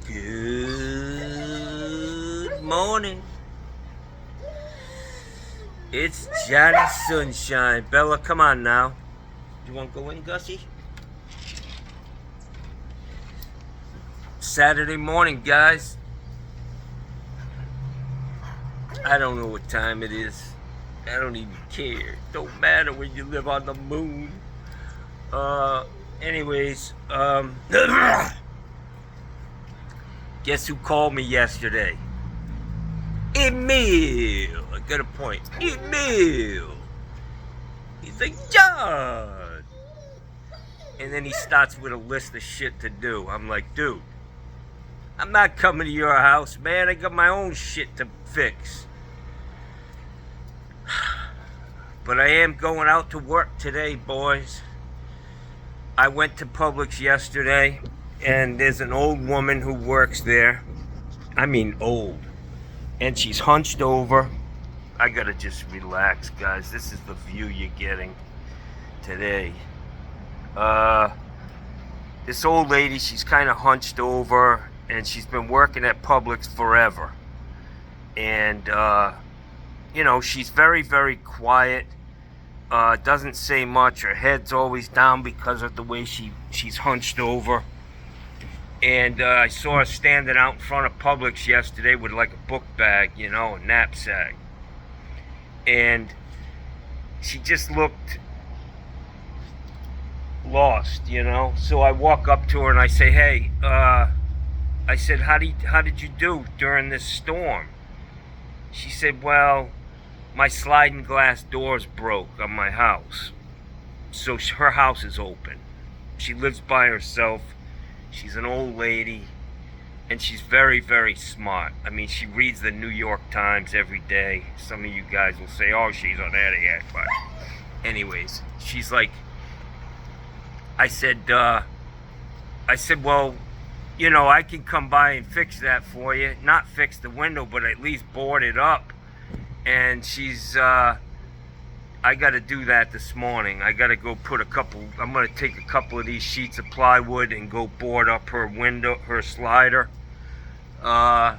Good morning. It's Johnny Sunshine. Bella, come on now. You want to go in, Gussie? Saturday morning, guys. I don't know what time it is. I don't even care. It don't matter when you live on the moon. Anyways, guess who called me yesterday? Emil. I got a point. Emil. He's like, John. And then he starts with a list of shit to do. I'm like, dude, I'm not coming to your house, man. I got my own shit to fix. But I am going out to work today, boys. I went to Publix yesterday, and there's an old woman who works there. I mean old. And she's hunched over. I gotta just relax, guys. This is the view you're getting today. This old lady, she's kind of hunched over, and she's been working at Publix forever. And, you know, she's very, very quiet. Doesn't say much. Her head's always down because of the way she's hunched over. And I saw her standing out in front of Publix yesterday with like a book bag, you know, a knapsack. And she just looked lost, you know. So I walk up to her and I say, hey, I said, how did you do during this storm? She said, well, my sliding glass doors broke on my house. So her house is open. She lives by herself. She's an old lady. And she's very, very smart. I mean, she reads the New York Times every day. Some of you guys will say, oh, she's on that yet. But anyways, she's like, I said, well, you know, I can come by and fix that for you. Not fix the window, but at least board it up. And she's, I got to do that this morning. I got to go put I'm going to take a couple of these sheets of plywood and go board up her window, her slider. So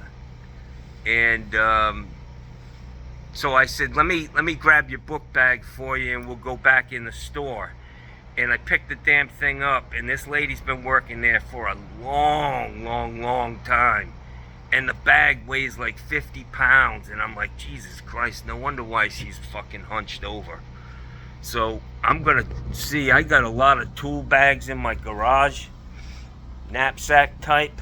I said, let me grab your book bag for you and we'll go back in the store. And I picked the damn thing up, and this lady's been working there for a long, long, long time. And the bag weighs like 50 pounds. And I'm like, Jesus Christ, no wonder why she's fucking hunched over. So I'm going to see, I got a lot of tool bags in my garage, knapsack type.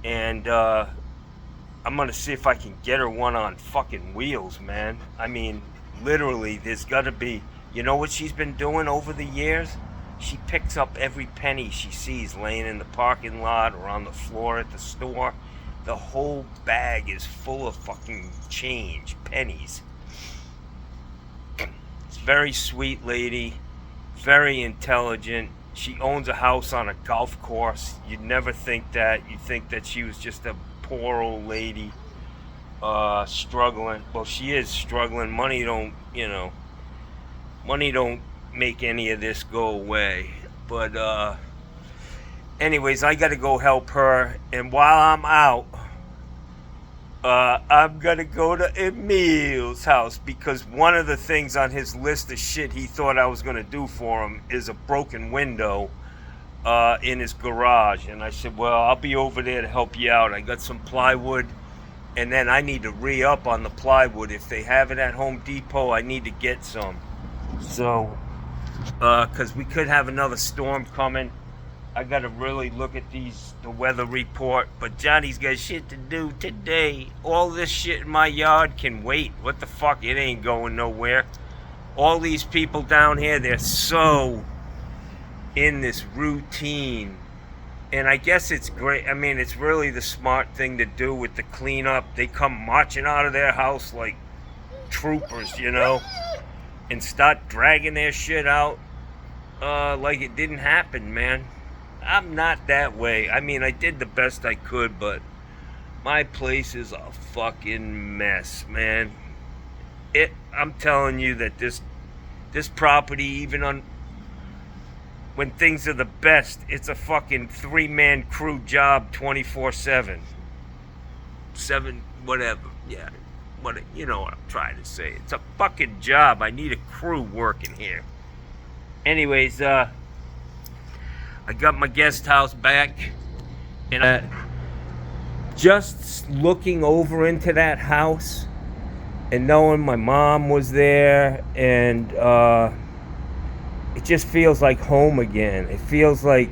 And I'm going to see if I can get her one on fucking wheels, man. I mean, literally, there's got to be, you know what she's been doing over the years? She picks up every penny she sees laying in the parking lot or on the floor at the store. The whole bag is full of fucking change, pennies. It's a very sweet lady, very intelligent. She owns a house on a golf course. You'd never think that. You'd think that she was just a poor old lady struggling. Well, she is struggling. Money don't make any of this go away. But anyways, I gotta go help her, and while I'm out, I'm gonna go to Emil's house, because one of the things on his list of shit he thought I was gonna do for him is a broken window in his garage. And I said, well, I'll be over there to help you out. I got some plywood, and then I need to re-up on the plywood. If they have it at Home Depot, I need to get some. So, because we could have another storm coming. I gotta really look at the weather report. But Johnny's got shit to do today. All this shit in my yard can wait. What the fuck? It ain't going nowhere. All these people down here, they're so in this routine. And I guess it's great. I mean, it's really the smart thing to do with the cleanup. They come marching out of their house like troopers, you know, and start dragging their shit out like it didn't happen, man. I'm not that way. I mean, I did the best I could, but my place is a fucking mess, man. I'm telling you that this property, even on when things are the best, it's a fucking 3-man crew job 24/7. Whatever. Yeah. You know what I'm trying to say. It's a fucking job. I need a crew working here. Anyways, I got my guest house back, and just looking over into that house and knowing my mom was there, and it just feels like home again. It feels like,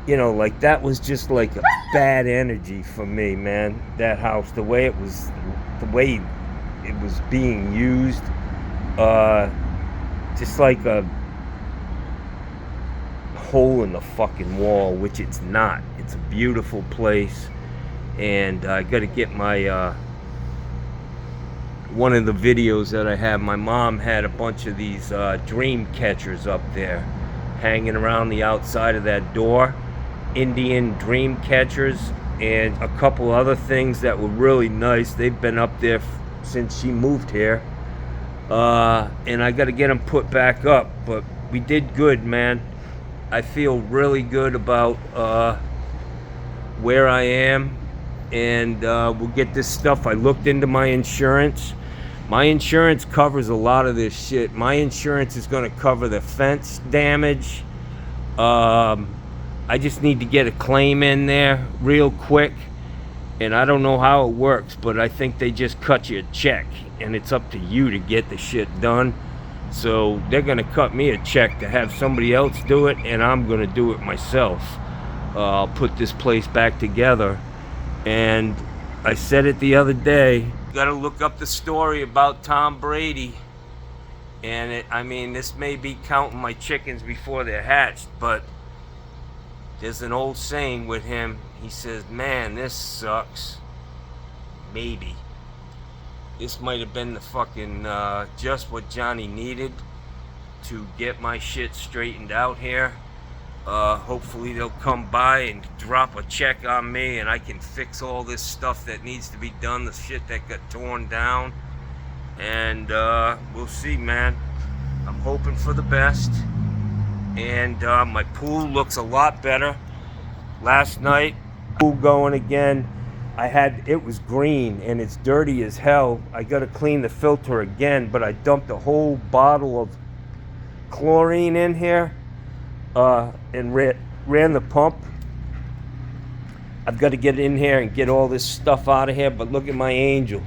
you know, like that was just like a bad energy for me, man. That house, the way it was being used, just like a hole in the fucking wall, which it's not. It's a beautiful place, and I got to get my one of the videos that I have. My mom had a bunch of these dream catchers up there hanging around the outside of that door, Indian dream catchers, and a couple other things that were really nice. They've been up there since she moved here, and I got to get them put back up. But we did good, man. I feel really good about where I am, and we'll get this stuff. I looked into my insurance. My insurance covers a lot of this shit. My insurance is going to cover the fence damage. I just need to get a claim in there real quick, and I don't know how it works, but I think they just cut you a check, and it's up to you to get the shit done. So they're going to cut me a check to have somebody else do it, and I'm going to do it myself. I'll put this place back together. And I said it the other day, got to look up the story about Tom Brady. And I mean, this may be counting my chickens before they're hatched, but there's an old saying with him. He says, man, this sucks. Maybe. This might have been the fucking, just what Johnny needed to get my shit straightened out here. Hopefully they'll come by and drop a check on me, and I can fix all this stuff that needs to be done, the shit that got torn down. And we'll see, man. I'm hoping for the best. And my pool looks a lot better. Last night, pool going again. It was green and it's dirty as hell. I gotta clean the filter again, but I dumped a whole bottle of chlorine in here and ran the pump. I've got to get in here and get all this stuff out of here, but look at my angel.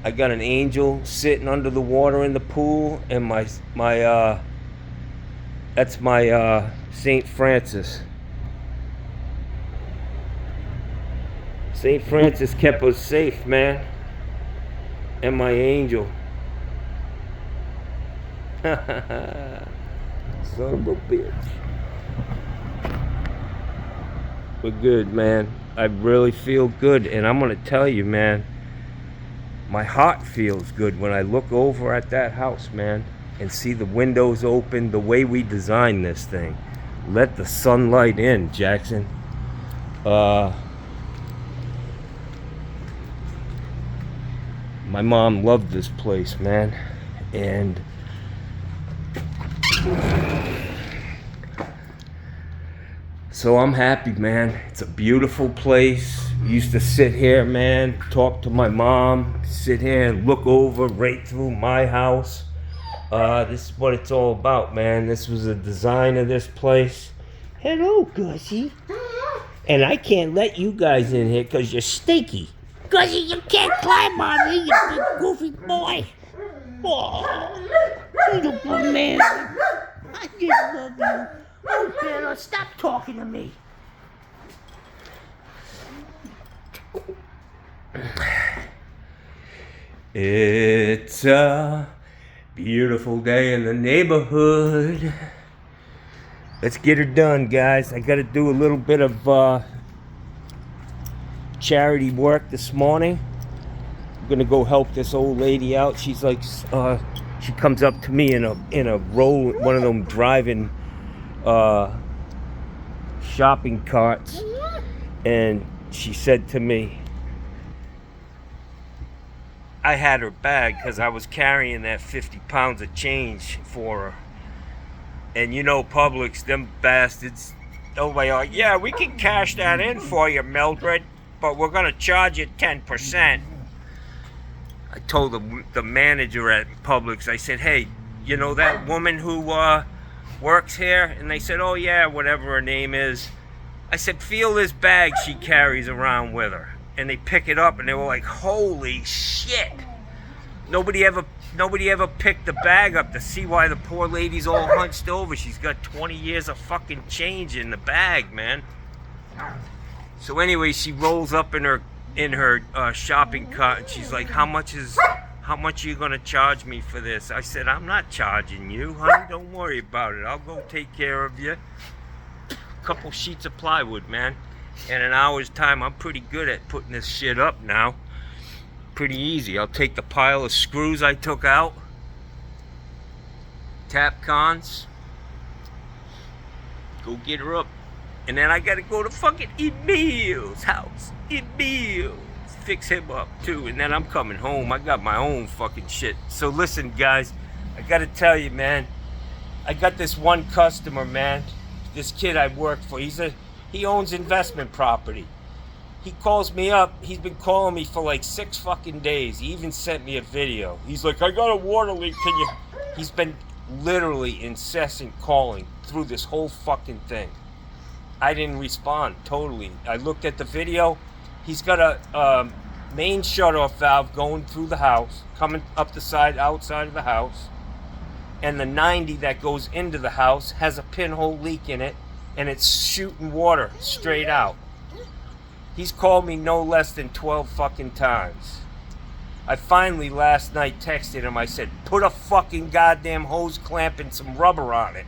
I got an angel sitting under the water in the pool, and that's my St. Francis. St. Francis kept us safe, man. And my angel. Son of a bitch. We're good, man. I really feel good. And I'm going to tell you, man, my heart feels good when I look over at that house, man, and see the windows open, the way we designed this thing. Let the sunlight in, Jackson. My mom loved this place, man, and so I'm happy, man. It's a beautiful place. Used to sit here, man, talk to my mom, sit here and look over right through my house. This is what it's all about, man. This was the design of this place. Hello, Gussie. And I can't let you guys in here because you're stinky. Gussie, you can't climb on me, you big goofy boy. Oh, you're a good man. I just love you. Oh, Bella, stop talking to me. It's a beautiful day in the neighborhood. Let's get her done, guys. I got to do a little bit of charity work this morning. I'm gonna go help this old lady out. She's like, she comes up to me in a roll, one of them driving shopping carts, and she said to me, I had her bag because I was carrying that 50 pounds of change for her, And you know Publix, them bastards, they'll be like, yeah, we can cash that in for you, Mildred, but we're going to charge you 10%. I told the manager at Publix, I said, hey, you know that woman who works here? And they said, oh yeah, whatever her name is. I said, feel this bag she carries around with her. And they pick it up and they were like, holy shit. Nobody ever picked the bag up to see why the poor lady's all hunched over. She's got 20 years of fucking change in the bag, man. So anyway, she rolls up in her shopping cart and she's like, how much are you gonna charge me for this? I said, I'm not charging you, honey. Don't worry about it. I'll go take care of you. A couple sheets of plywood, man. In an hour's time, I'm pretty good at putting this shit up now. Pretty easy. I'll take the pile of screws I took out, tap cons, go get her up, and then I gotta go to fucking Emil's house. Emil, fix him up too, and then I'm coming home. I got my own fucking shit. So listen, guys, I gotta tell you, man, I got this one customer, man. This kid I work for. He owns investment property. He calls me up. He's been calling me for like 6 fucking days. He even sent me a video. He's like, I got a water leak. Can you? He's been literally incessant calling through this whole fucking thing. I didn't respond totally. I looked at the video. He's got a main shutoff valve going through the house, coming up the side, outside of the house. And the 90 that goes into the house has a pinhole leak in it, and it's shooting water straight out. He's called me no less than 12 fucking times. I finally last night texted him. I said, put a fucking goddamn hose clamp and some rubber on it.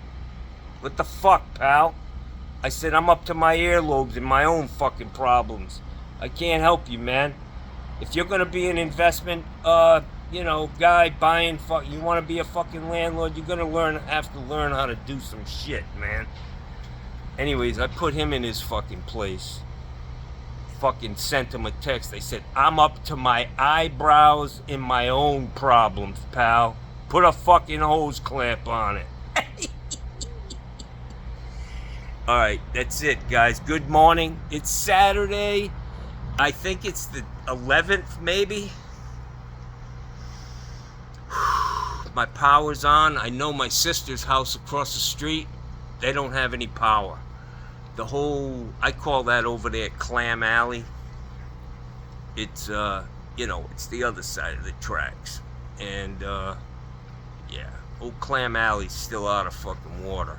What the fuck, pal? I said, I'm up to my earlobes in my own fucking problems. I can't help you, man. If you're gonna be an investment, guy buying you wanna be a fucking landlord, you're gonna have to learn how to do some shit, man. Anyways, I put him in his fucking place. Fucking sent him a text. I said, I'm up to my eyebrows in my own problems, pal. Put a fucking hose clamp on it. Alright, that's it, guys. Good morning. It's Saturday. I think it's the 11th, maybe. My power's on. I know my sister's house across the street, they don't have any power. The whole, I call that over there Clam Alley. It's, it's the other side of the tracks. And, yeah, old Clam Alley's still out of fucking water.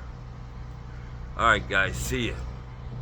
Alright, guys, see ya.